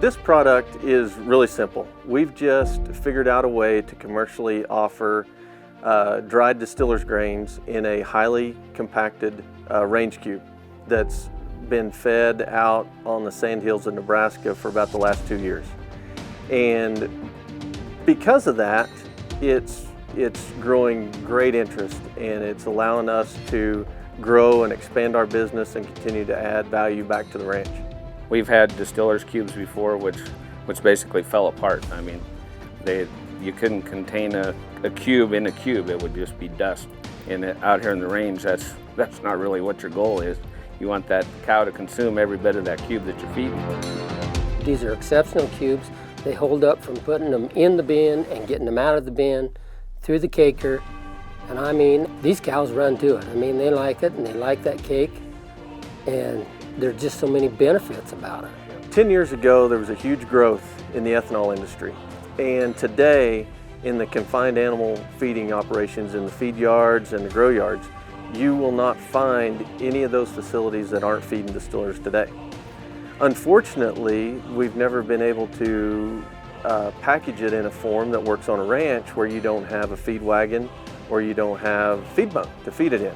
This product is really simple. We've just figured out a way to commercially offer dried distiller's grains in a highly compacted range cube that's been fed out on the sandhills of Nebraska for about the last 2 years. And because of that, it's growing great interest, and it's allowing us to grow and expand our business and continue to add value back to the ranch. We've had distiller's cubes before which basically fell apart. I mean, you couldn't contain a cube in a cube. It would just be dust. And out here in the range, that's not really what your goal is. You want that cow to consume every bit of that cube that you're feeding. These are exceptional cubes. They hold up from putting them in the bin and getting them out of the bin, through the caker. And I mean, these cows run to it. I mean, they like it and they like that cake. And there's just so many benefits about it. 10 years ago, there was a huge growth in the ethanol industry. And today, in the confined animal feeding operations in the feed yards and the grow yards, you will not find any of those facilities that aren't feeding distillers today. Unfortunately, we've never been able to package it in a form that works on a ranch where you don't have a feed wagon or you don't have feed bunk to feed it in.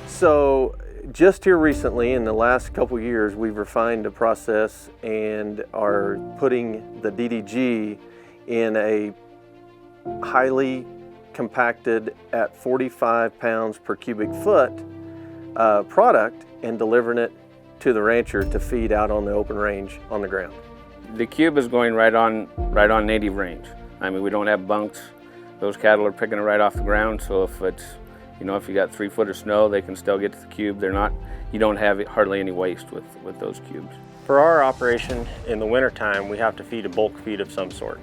So just here recently, in the last couple years, we've refined the process and are putting the DDG in a highly compacted at 45 pounds per cubic foot product and delivering it to the rancher to feed out on the open range on the ground. The cube is going right on native range. I mean, we don't have bunks. Those cattle are picking it right off the ground, so if it's, you know, if you got 3 foot of snow, they can still get to the cube. You don't have hardly any waste with those cubes. For our operation in the wintertime, we have to feed a bulk feed of some sort.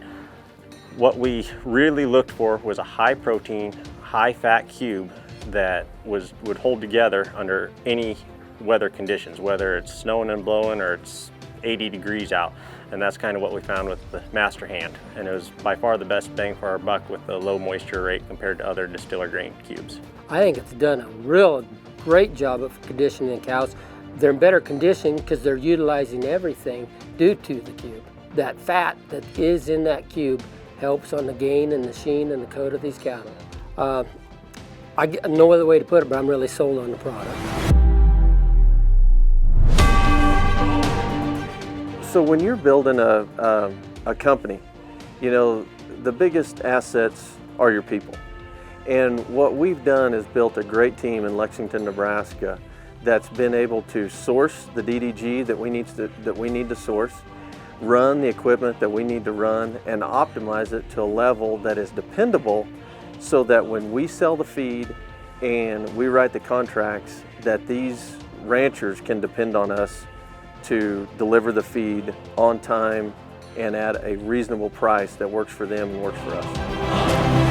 What we really looked for was a high protein, high fat cube that would hold together under any weather conditions, whether it's snowing and blowing or it's 80 degrees out. And that's kind of what we found with the MasterHand. And it was by far the best bang for our buck with the low moisture rate compared to other distiller grain cubes. I think it's done a real great job of conditioning the cows. They're in better condition because they're utilizing everything due to the cube. That fat that is in that cube helps on the gain and the sheen and the coat of these cattle. I get no other way to put it, but I'm really sold on the product. So when you're building a company, you know, the biggest assets are your people. And what we've done is built a great team in Lexington, Nebraska that's been able to source the DDG that we need to source, run the equipment that we need to run, and optimize it to a level that is dependable so that when we sell the feed and we write the contracts, that these ranchers can depend on us to deliver the feed on time and at a reasonable price that works for them and works for us.